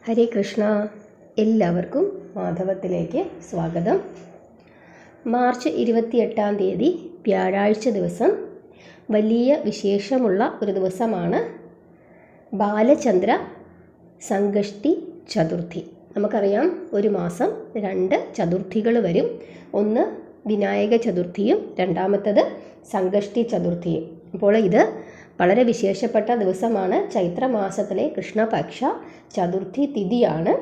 ഹരേ കൃഷ്ണ. എല്ലാവർക്കും മാധവത്തിലേക്ക് സ്വാഗതം. മാർച്ച് 28 വ്യാഴാഴ്ച ദിവസം വലിയ വിശേഷമുള്ള ഒരു ദിവസമാണ് ബാലചന്ദ്ര സംകഷ്ടി ചതുർത്ഥി. നമുക്കറിയാം, ഒരു മാസം 2 ചതുർത്ഥികൾ വരും. ഒന്ന് വിനായക ചതുർത്ഥിയും രണ്ടാമത്തത് സംകഷ്ടി ചതുർത്ഥിയും. അപ്പോൾ ഇത് വളരെ വിശേഷപ്പെട്ട ദിവസമാണ്. ചൈത്രമാസത്തിലെ കൃഷ്ണപക്ഷ ചതുർത്ഥി തിഥിയാണ്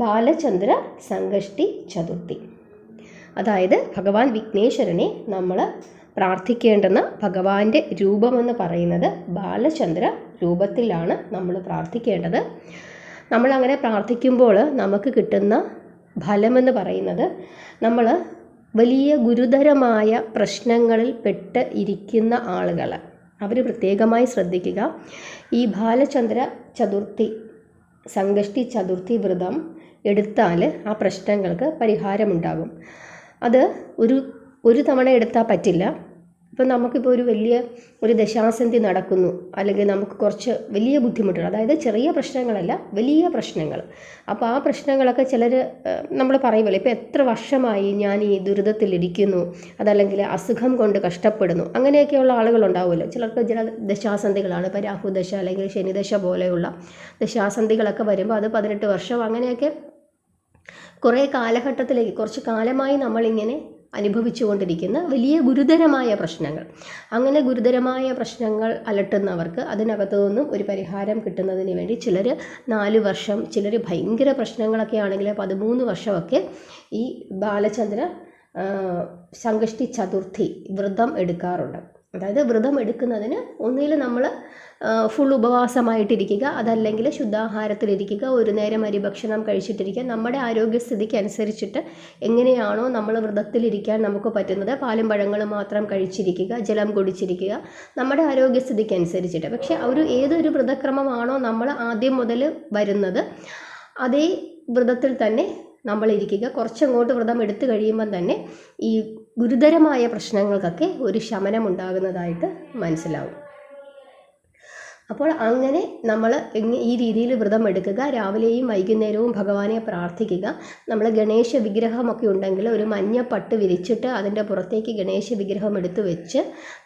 ബാലചന്ദ്ര സംകഷ്ടി ചതുർത്ഥി. അതായത് ഭഗവാൻ വിഘ്നേശ്വരനെ നമ്മൾ പ്രാർത്ഥിക്കേണ്ടുന്ന ഭഗവാന്റെ രൂപമെന്ന് പറയുന്നത് ബാലചന്ദ്ര രൂപത്തിലാണ് നമ്മൾ പ്രാർത്ഥിക്കേണ്ടത്. നമ്മളങ്ങനെ പ്രാർത്ഥിക്കുമ്പോൾ നമുക്ക് കിട്ടുന്ന ഫലമെന്ന് പറയുന്നത്, നമ്മൾ വലിയ ഗുരുതരമായ പ്രശ്നങ്ങളിൽ പെട്ട് ഇരിക്കുന്ന ആളുകൾ അവർ പ്രത്യേകമായി ശ്രദ്ധിക്കുക. ഈ ബാലചന്ദ്ര ചതുർത്ഥി സംകഷ്ടി ചതുർത്ഥി വ്രതം എടുത്താൽ ആ പ്രശ്നങ്ങൾക്ക് പരിഹാരമുണ്ടാകും. അത് ഒരു തവണ എടുത്താൽ പറ്റില്ല. ഇപ്പം നമുക്കിപ്പോൾ ഒരു ദശാസന്ധി നടക്കുന്നു, അല്ലെങ്കിൽ നമുക്ക് കുറച്ച് വലിയ ബുദ്ധിമുട്ടുകൾ, അതായത് ചെറിയ പ്രശ്നങ്ങളല്ല, വലിയ പ്രശ്നങ്ങൾ. അപ്പോൾ ആ പ്രശ്നങ്ങളൊക്കെ ചിലർ നമ്മൾ പറയുമല്ലോ, ഇപ്പോൾ എത്ര വർഷമായി ഞാൻ ഈ ദുരിതത്തിലിരിക്കുന്നു, അതല്ലെങ്കിൽ അസുഖം കൊണ്ട് കഷ്ടപ്പെടുന്നു, അങ്ങനെയൊക്കെയുള്ള ആളുകളുണ്ടാവുമല്ലോ. ചിലർക്ക് ചില ദശാസന്ധികളാണ്, ഇപ്പോൾ രാഹുദശ അല്ലെങ്കിൽ ശനിദശ പോലെയുള്ള ദശാസന്ധികളൊക്കെ വരുമ്പോൾ അത് 18 വർഷം, അങ്ങനെയൊക്കെ കുറേ കാലഘട്ടത്തിലേക്ക്, കുറച്ച് കാലമായി നമ്മളിങ്ങനെ അനുഭവിച്ചുകൊണ്ടിരിക്കുന്ന വലിയ ഗുരുതരമായ പ്രശ്നങ്ങൾ. അങ്ങനെ ഗുരുതരമായ പ്രശ്നങ്ങൾ അലട്ടുന്നവർക്ക് അതിനകത്തു നിന്നും ഒരു പരിഹാരം കിട്ടുന്നതിന് വേണ്ടി ചിലർ 4 വർഷം, ചിലർ ഭയങ്കര പ്രശ്നങ്ങളൊക്കെ ആണെങ്കിൽ 13 വർഷമൊക്കെ ഈ ബാലചന്ദ്ര സംകഷ്ടി ചതുർത്ഥി വ്രതം എടുക്കാറുണ്ട്. അതായത് വ്രതം എടുക്കുന്നതിന് ഒന്നിൽ നമ്മൾ ഫുൾ ഉപവാസമായിട്ടിരിക്കുക, അതല്ലെങ്കിൽ ശുദ്ധാഹാരത്തിലിരിക്കുക, ഒരു നേരം അരിഭക്ഷണം കഴിച്ചിട്ടിരിക്കുക. നമ്മുടെ ആരോഗ്യസ്ഥിതിക്ക് അനുസരിച്ചിട്ട് എങ്ങനെയാണോ നമ്മൾ വ്രതത്തിലിരിക്കാൻ നമുക്ക് പറ്റുന്നത്, പാലും പഴങ്ങളും മാത്രം കഴിച്ചിരിക്കുക, ജലം കുടിച്ചിരിക്കുക, നമ്മുടെ ആരോഗ്യസ്ഥിതിക്ക് അനുസരിച്ചിട്ട്. പക്ഷേ ഏതൊരു വ്രതക്രമമാണോ നമ്മൾ ആദ്യം മുതൽ വരുന്നത്, അതേ വ്രതത്തിൽ തന്നെ നമ്മളിരിക്കുക. കുറച്ചങ്ങോട്ട് വ്രതം എടുത്തു കഴിയുമ്പം തന്നെ ഈ ഗുരുതരമായ പ്രശ്നങ്ങൾക്കൊക്കെ ഒരു ശമനം ഉണ്ടാകുന്നതായിട്ട് മനസ്സിലാവും. അപ്പോൾ അങ്ങനെ നമ്മൾ ഈ രീതിയിൽ വ്രതം എടുക്കുക. രാവിലെയും വൈകുന്നേരവും ഭഗവാനെ പ്രാർത്ഥിക്കുക. നമ്മൾ ഗണേശ വിഗ്രഹമൊക്കെ ഉണ്ടെങ്കിൽ ഒരു മഞ്ഞ പട്ട് വിരിച്ചിട്ട് അതിൻ്റെ പുറത്തേക്ക് ഗണേശ വിഗ്രഹം എടുത്ത് വെച്ച്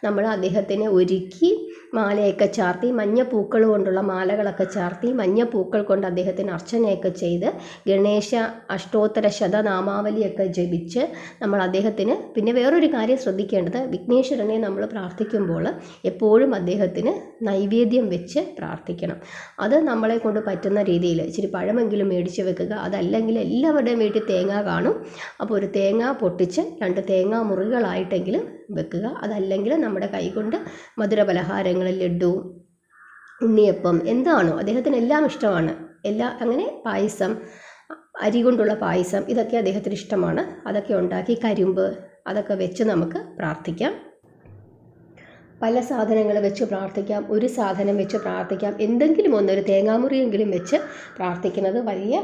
നമ്മൾ അദ്ദേഹത്തിനെ ഒരുക്കി മാലയൊക്കെ ചാർത്തി, മഞ്ഞ പൂക്കൾ കൊണ്ടുള്ള മാലകളൊക്കെ ചാർത്തി, മഞ്ഞ പൂക്കൾ കൊണ്ട് അദ്ദേഹത്തിന് അർച്ചനയൊക്കെ ചെയ്ത് ഗണേശ അഷ്ടോത്തര ശതനാമാവലിയൊക്കെ ജപിച്ച് നമ്മൾ അദ്ദേഹത്തിന്, പിന്നെ വേറൊരു കാര്യം ശ്രദ്ധിക്കേണ്ടത്, വിഘ്നേശ്വരനെ നമ്മൾ പ്രാർത്ഥിക്കുമ്പോൾ എപ്പോഴും അദ്ദേഹത്തിന് നൈവേദ്യം വെച്ച് പ്രാർത്ഥിക്കണം. അത് നമ്മളെ കൊണ്ട് പറ്റുന്ന രീതിയിൽ ഇച്ചിരി പഴമെങ്കിലും മേടിച്ച് വെക്കുക. അതല്ലെങ്കിൽ എല്ലാവരുടെയും വീട്ടിൽ തേങ്ങ കാണും. അപ്പോൾ ഒരു തേങ്ങ പൊട്ടിച്ച് 2 തേങ്ങാ മുറികളായിട്ടെങ്കിലും വെക്കുക. അതല്ലെങ്കിൽ നമ്മുടെ കൈകൊണ്ട് മധുരപലഹാരങ്ങൾ, ലഡ്ഡു, ഉണ്ണിയപ്പം, എന്താണോ അദ്ദേഹത്തിന് എല്ലാം ഇഷ്ടമാണ്, അങ്ങനെ പായസം, അരി കൊണ്ടുള്ള പായസം, ഇതൊക്കെ അദ്ദേഹത്തിന് ഇഷ്ടമാണ്. അതൊക്കെ ഉണ്ടാക്കി, കരിമ്പ്, അതൊക്കെ വെച്ച് നമുക്ക് പ്രാർത്ഥിക്കാം. പല സാധനങ്ങൾ വെച്ച് പ്രാർത്ഥിക്കാം, ഒരു സാധനം വെച്ച് പ്രാർത്ഥിക്കാം, എന്തെങ്കിലും ഒരു തേങ്ങാമുറിയെങ്കിലും വെച്ച് പ്രാർത്ഥിക്കുന്നത് വലിയ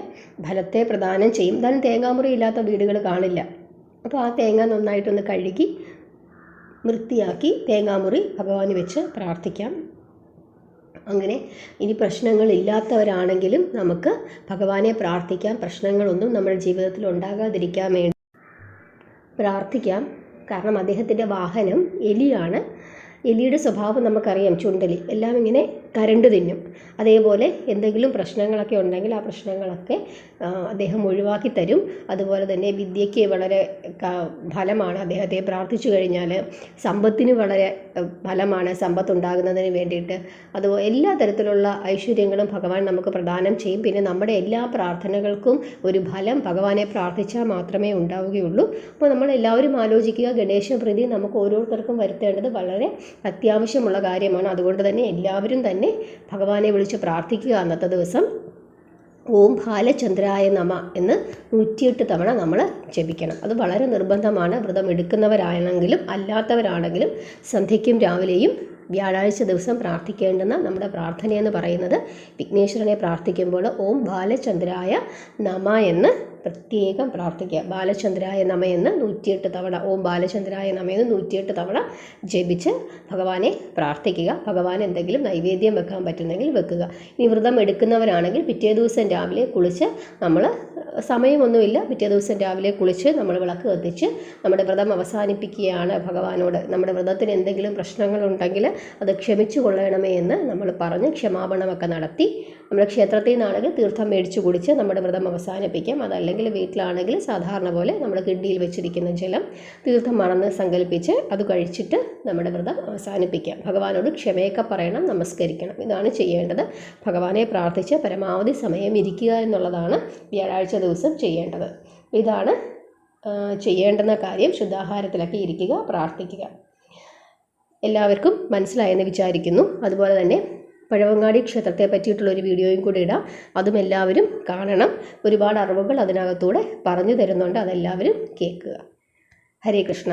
ഫലത്തെ പ്രദാനം ചെയ്യും. എന്തായാലും തേങ്ങാമുറി ഇല്ലാത്ത വീടുകൾ കാണില്ല. അപ്പോൾ ആ തേങ്ങ നന്നായിട്ടൊന്ന് കഴുകി വൃത്തിയാക്കി തേങ്ങാമുറി ഭഗവാന് വെച്ച് പ്രാർത്ഥിക്കാം. അങ്ങനെ ഇനി പ്രശ്നങ്ങളില്ലാത്തവരാണെങ്കിലും നമുക്ക് ഭഗവാനെ പ്രാർത്ഥിക്കാം. പ്രശ്നങ്ങളൊന്നും നമ്മുടെ ജീവിതത്തിൽ ഉണ്ടാകാതിരിക്കാൻ വേണ്ടി പ്രാർത്ഥിക്കാം. കാരണം അദ്ദേഹത്തിൻ്റെ വാഹനം എലിയാണ്. എലിയുടെ സ്വഭാവം നമുക്കറിയാം, ചുണ്ടലി, എല്ലാം ഇങ്ങനെ കരണ്ട് തിന്നും. അതേപോലെ എന്തെങ്കിലും പ്രശ്നങ്ങളൊക്കെ ഉണ്ടെങ്കിൽ ആ പ്രശ്നങ്ങളൊക്കെ അദ്ദേഹം ഒഴിവാക്കി തരും. അതുപോലെ തന്നെ വിദ്യയ്ക്ക് വളരെ ഫലമാണ്, അദ്ദേഹത്തെ പ്രാർത്ഥിച്ചു കഴിഞ്ഞാൽ സമ്പത്തിന് വളരെ ഫലമാണ്, സമ്പത്തുണ്ടാകുന്നതിന് വേണ്ടിയിട്ട്. അതുപോലെ എല്ലാ തരത്തിലുള്ള ഐശ്വര്യങ്ങളും ഭഗവാൻ നമുക്ക് പ്രദാനം ചെയ്യും. പിന്നെ നമ്മുടെ എല്ലാ പ്രാർത്ഥനകൾക്കും ഒരു ഫലം ഭഗവാനെ പ്രാർത്ഥിച്ചാൽ മാത്രമേ ഉണ്ടാവുകയുള്ളൂ. അപ്പോൾ നമ്മൾ എല്ലാവരും ആലോചിക്കുക, ഗണേശപ്രീതി നമുക്ക് ഓരോരുത്തർക്കും വരുത്തേണ്ടത് വളരെ അത്യാവശ്യമുള്ള കാര്യമാണ്. അതുകൊണ്ട് തന്നെ എല്ലാവരും തന്നെ ഭഗവാനെ വിളിച്ച് പ്രാർത്ഥിക്കുക. അന്നത്തെ ദിവസം ഓം ബാലചന്ദ്രായ നമ എന്ന് 108 തവണ നമ്മൾ ജപിക്കണം. അത് വളരെ നിർബന്ധമാണ്. വ്രതം എടുക്കുന്നവരാണെങ്കിലും അല്ലാത്തവരാണെങ്കിലും സന്ധ്യയ്ക്കും രാവിലെയും വ്യാഴാഴ്ച ദിവസം പ്രാർത്ഥിക്കേണ്ടുന്ന നമ്മുടെ പ്രാർത്ഥനയെന്ന് പറയുന്നത് വിഘ്നേശ്വരനെ പ്രാർത്ഥിക്കുമ്പോൾ ഓം ബാലചന്ദ്രായ നമ എന്ന് പ്രത്യേകം പ്രാർത്ഥിക്കുക. ബാലചന്ദ്രായ നമ എന്ന് 108 തവണ, ഓം ബാലചന്ദ്രായ നമ എന്ന് 108 തവണ ജപിച്ച് ഭഗവാനെ പ്രാർത്ഥിക്കുക. ഭഗവാൻ എന്തെങ്കിലും നൈവേദ്യം വെക്കാൻ പറ്റുന്നെങ്കിൽ വെക്കുക. ഇനി വ്രതം എടുക്കുന്നവരാണെങ്കിൽ പിറ്റേ ദിവസം രാവിലെ കുളിച്ച്, നമ്മൾ സമയമൊന്നുമില്ല, പിറ്റേ ദിവസം രാവിലെ കുളിച്ച് നമ്മൾ വിളക്ക് കത്തിച്ച് നമ്മുടെ വ്രതം അവസാനിപ്പിക്കുകയാണ് ഭഗവാനോട്. നമ്മുടെ വ്രതത്തിന് എന്തെങ്കിലും പ്രശ്നങ്ങളുണ്ടെങ്കിൽ അത് ക്ഷമിച്ചു കൊള്ളണമേ എന്ന് നമ്മൾ പറഞ്ഞ് ക്ഷമാപണമൊക്കെ നടത്തി നമ്മൾ ക്ഷേത്രത്തിൽ നിന്നാണെങ്കിൽ തീർത്ഥം മേടിച്ച് കുടിച്ച് നമ്മുടെ വ്രതം അവസാനിപ്പിക്കാം. അതല്ലെങ്കിൽ വീട്ടിലാണെങ്കിൽ സാധാരണ പോലെ നമ്മൾ കിണ്ടിയിൽ വെച്ചിരിക്കുന്ന ജലം തീർത്ഥമാണെന്ന് സങ്കല്പിച്ച് അത് കഴിച്ചിട്ട് നമ്മുടെ വ്രതം അവസാനിപ്പിക്കാം. ഭഗവാനോട് ക്ഷമയൊക്കെ പറയണം, നമസ്കരിക്കണം. ഇതാണ് ചെയ്യേണ്ടത്. ഭഗവാനെ പ്രാർത്ഥിച്ച് പരമാവധി സമയം ഇരിക്കുക എന്നുള്ളതാണ് വ്യാഴാഴ്ച ദിവസം ചെയ്യേണ്ടത്. ഇതാണ് ചെയ്യേണ്ടുന്ന കാര്യം. ശുദ്ധാഹാരത്തിലൊക്കെ ഇരിക്കുക, പ്രാർത്ഥിക്കുക. എല്ലാവർക്കും മനസ്സിലായെന്ന് വിചാരിക്കുന്നു. അതുപോലെ തന്നെ പഴവങ്ങാടി ക്ഷേത്രത്തെ പറ്റിയിട്ടുള്ളൊരു വീഡിയോയും കൂടി ഇടാം. അതും എല്ലാവരും കാണണം. ഒരുപാട് അറിവുകൾ അതിനകത്തൂടെ പറഞ്ഞു തരുന്നുണ്ട്. അതെല്ലാവരും കേൾക്കുക. ഹരേ കൃഷ്ണ.